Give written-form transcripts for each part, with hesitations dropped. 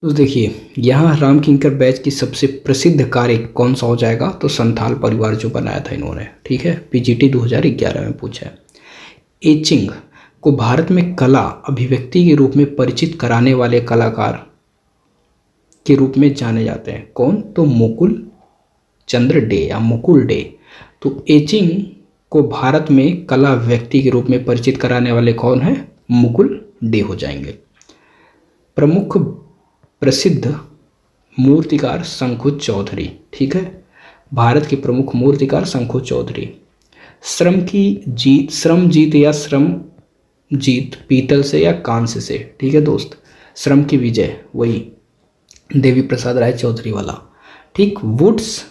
तो देखिए यहाँ राम किंकर बैच की सबसे प्रसिद्ध कार्य कौन सा हो जाएगा, तो संथाल परिवार जो बनाया था इन्होंने। ठीक है, पीजीटी 2011 में पूछा है। एचिंग को भारत में कला अभिव्यक्ति के रूप में परिचित कराने वाले कलाकार के रूप में जाने जाते हैं कौन, तो मुकुल चंद्र डे या मुकुल डे। तो एचिंग को भारत में कला अभिव्यक्ति के रूप में परिचित कराने वाले कौन है, मुकुल डे हो जाएंगे। प्रमुख प्रसिद्ध मूर्तिकार शंखु चौधरी। ठीक है, भारत के प्रमुख मूर्तिकार शंखु चौधरी। श्रम जीत या श्रम जीत पीतल से या कांस्य से। ठीक है दोस्त, श्रम की विजय वही देवी प्रसाद राय चौधरी वाला। ठीक, वुड्स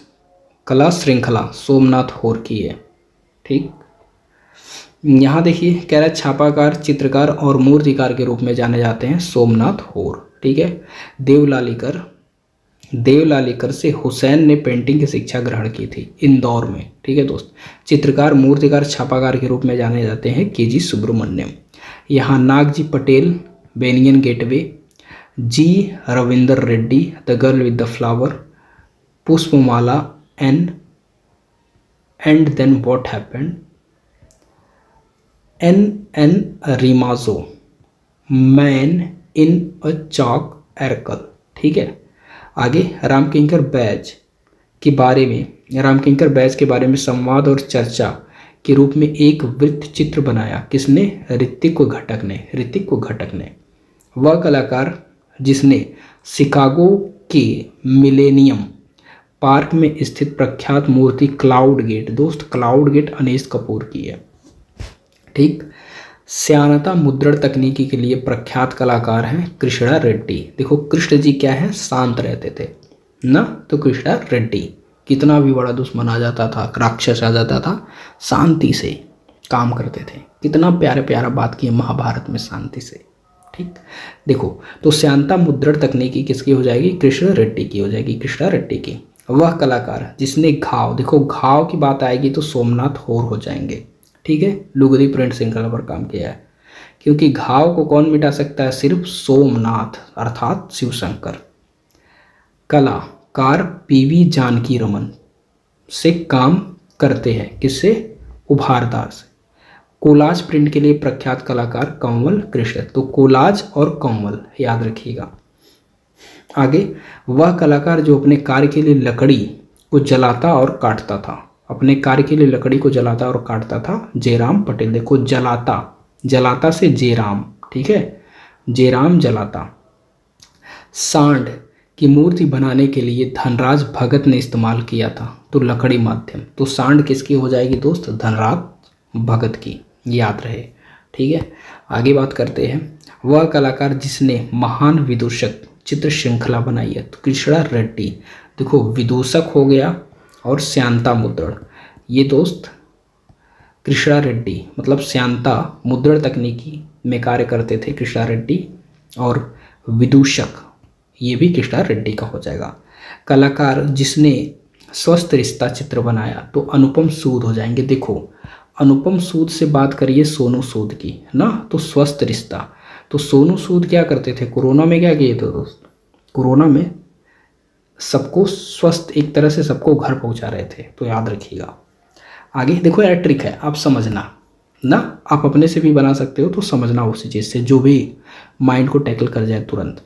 कला श्रृंखला सोमनाथ होर की है। ठीक, यहाँ देखिए कह रहा है छापाकार, चित्रकार और मूर्तिकार के रूप में जाने जाते हैं सोमनाथ होर। ठीक है, देवलालीकर से हुसैन ने पेंटिंग की शिक्षा ग्रहण की थी इंदौर में। ठीक है दोस्त, चित्रकार, मूर्तिकार, छापाकार के रूप में जाने जाते हैं केजी सुब्रमण्यम। यहाँ Nagji Patel, banyan gateway, G Ravinder Reddy, the girl with the flower, Pushpamala and then what happened, N Rimzon, man in a chalk circle. ठीक है, आगे रामकिंकर बैच के बारे में संवाद और चर्चा के रूप में एक वृत्त चित्र बनाया किसने, ऋतिक घटक ने। वह कलाकार जिसने शिकागो के मिलेनियम पार्क में स्थित प्रख्यात मूर्ति क्लाउड गेट, दोस्त क्लाउड गेट अनीश कपूर की है। ठीक, श्यानता मुद्रण तकनीकी के लिए प्रख्यात कलाकार हैं कृष्णा रेड्डी। देखो कृष्ण जी क्या है, शांत रहते थे ना, तो कृष्णा रेड्डी कितना भी बड़ा दुश्मन आ जाता था, राक्षस आ जाता था, शांति से काम करते थे। कितना प्यारा बात की महाभारत में शांति से। ठीक, देखो तो श्यानता मुद्रण तकनीकी किसकी हो जाएगी, कृष्णा रेड्डी की हो जाएगी, कृष्णा रेड्डी की। वह कलाकार जिसने घाव, देखो घाव की बात आएगी तो सोमनाथ होर हो जाएंगे। ठीक है, लुगदी प्रिंट श्रृंखला पर काम किया है, क्योंकि घाव को कौन मिटा सकता है, सिर्फ सोमनाथ अर्थात शिव शंकर। कलाकार पीवी जानकी रमन से काम करते हैं, किससे, उभारदार से। कोलाज प्रिंट के लिए प्रख्यात कलाकार कंवल कृष्ण, तो कोलाज और कंवल याद रखिएगा। आगे, वह कलाकार जो अपने कार्य के लिए लकड़ी को जलाता और काटता था, जयराम पटेल। देखो जलाता से जयराम। ठीक है, जयराम जलाता। सांड की मूर्ति बनाने के लिए धनराज भगत ने इस्तेमाल किया था, तो लकड़ी माध्यम। तो सांड किसकी हो जाएगी दोस्त, धनराज भगत की, याद रहे। ठीक है, आगे बात करते हैं। वह कलाकार जिसने महान विदूषक चित्र श्रृंखला बनाई है, तो कृष्णा रेड्डी। देखो विदूषक हो गया और श्यानता मुद्रण, ये दोस्त कृष्णा रेड्डी, मतलब श्यानता मुद्रण तकनीकी में कार्य करते थे कृष्णा रेड्डी, और विदूषक ये भी कृष्णा रेड्डी का हो जाएगा। कलाकार जिसने स्वस्थ रिश्ता चित्र बनाया, तो अनुपम सूद हो जाएंगे। देखो अनुपम सूद से बात करिए सोनू सूद की ना, तो स्वस्थ रिश्ता। तो सोनू सूद क्या करते थे, कोरोना में क्या किए थे दोस्त, कोरोना में सबको स्वस्थ, एक तरह से सबको घर पहुंचा रहे थे, तो याद रखिएगा। आगे देखो यार ट्रिक है, आप समझना ना, आप अपने से भी बना सकते हो, तो समझना उसी चीज़ से जो भी माइंड को टैकल कर जाए तुरंत।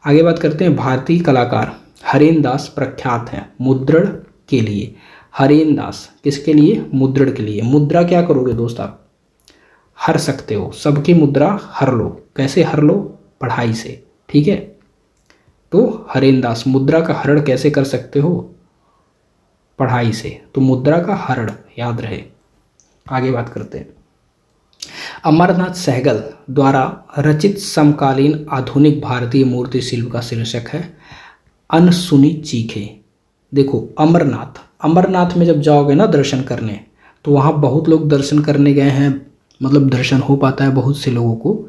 आगे बात करते हैं। भारतीय कलाकार हरेन दास प्रख्यात हैं मुद्रण के लिए। हरेन दास किसके लिए, मुद्रण के लिए। मुद्रा क्या करोगे दोस्त, आप हर सकते हो, सबकी मुद्रा हर लो। कैसे हर लो, पढ़ाई से। ठीक है, तो हरेन दास मुद्रा का हरण कैसे कर सकते हो, पढ़ाई से। तो मुद्रा का हरण याद रहे। आगे बात करते हैं। अमरनाथ सहगल द्वारा रचित समकालीन आधुनिक भारतीय मूर्ति शिल्प का शीर्षक है अनसुनी चीखें। देखो अमरनाथ में जब जाओगे ना दर्शन करने, तो वहाँ बहुत लोग दर्शन करने गए हैं, मतलब दर्शन हो पाता है, बहुत से लोगों को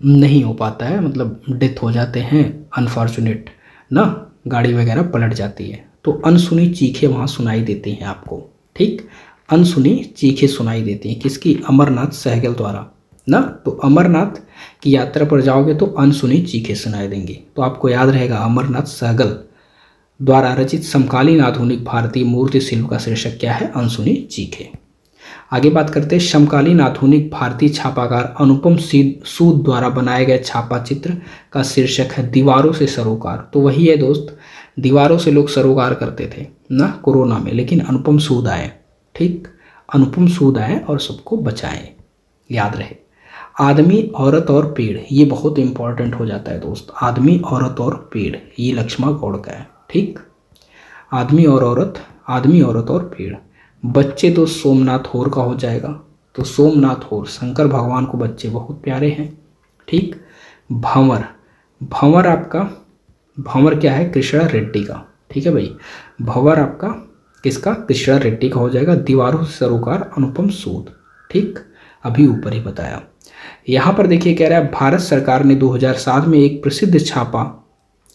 नहीं हो पाता है, मतलब डेथ हो जाते हैं, अनफॉर्चुनेट ना, गाड़ी वगैरह पलट जाती है, तो अनसुनी चीखें वहाँ सुनाई देती हैं आपको। ठीक, अनसुनी चीखें सुनाई देती हैं किसकी, अमरनाथ सहगल द्वारा। ना। तो अमरनाथ की यात्रा पर जाओगे तो अनसुनी चीखें सुनाई देंगी। तो आपको याद रहेगा अमरनाथ सहगल द्वारा रचित समकालीन आधुनिक भारतीय मूर्ति शिल्प का शीर्षक क्या है? अनसुनी चीखें। आगे बात करते हैं समकालीन आधुनिक भारतीय छापाकार अनुपम सूद द्वारा बनाए गए छापा चित्र का शीर्षक है दीवारों से सरोकार। तो वही है दोस्त, दीवारों से लोग सरोकार करते थे ना कोरोना में, लेकिन अनुपम सूद आए। ठीक, अनुपम सूद आए और सबको बचाएं, याद रहे। आदमी, औरत और पेड़, ये बहुत इंपॉर्टेंट हो जाता है दोस्त। आदमी, औरत और पेड़, ये लक्ष्मण गौड़ का है। ठीक, आदमी और औरत, आदमी, औरत और पेड़। बच्चे तो सोमनाथ होर का हो जाएगा। तो सोमनाथ होर, शंकर भगवान को बच्चे बहुत प्यारे हैं। ठीक, भंवर, भंवर आपका, भंवर क्या है? कृष्णा रेड्डी का। ठीक है भाई, भंवर आपका किसका? कृष्णा रेड्डी का हो जाएगा। दीवारों से सरोकार अनुपम सूद। ठीक, अभी ऊपर ही बताया। यहाँ पर देखिए कह रहा है भारत सरकार ने 2007 में एक प्रसिद्ध छापा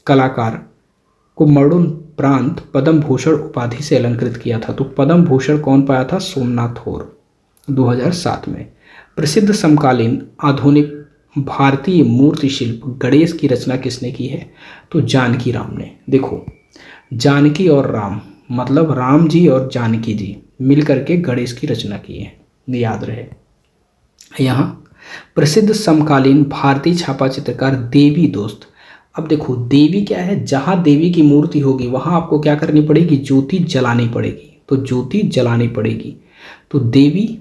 कलाकार को मरणोपरांत पद्म भूषण उपाधि से अलंकृत किया था। तो पद्म भूषण कौन पाया था? सोमनाथ होर, 2007 में। प्रसिद्ध समकालीन आधुनिक भारतीय मूर्ति शिल्प गणेश की रचना किसने की है? तो जानकी राम ने। देखो, जानकी और राम, मतलब राम जी और जानकी जी मिलकर के गणेश की रचना की है, याद रहे। यहाँ प्रसिद्ध समकालीन भारतीय छापा चित्रकार देवी दोस्त। अब देखो देवी क्या है? जहाँ देवी की मूर्ति होगी वहाँ आपको क्या करनी पड़ेगी? ज्योति जलानी पड़ेगी। तो ज्योति जलानी पड़ेगी। तो देवी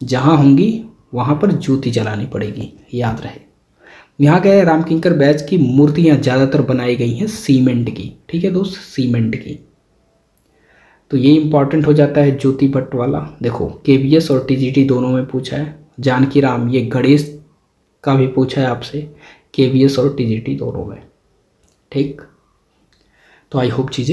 जहाँ होंगी वहाँ पर ज्योति जलानी पड़ेगी, याद रहे। यहाँ क्या है? रामकिंकर बैच की मूर्तियाँ ज़्यादातर बनाई गई हैं सीमेंट की। ठीक है दोस्त, सीमेंट की। तो ये इंपॉर्टेंट हो जाता है ज्योति भट्ट वाला। देखो केवीएस और टीजीटी दोनों में पूछा है। जानकी राम, ये गणेश का भी पूछा है आपसे, केवीएस और टीजीटी दोनों में। ठीक, तो आई होप चीज़ें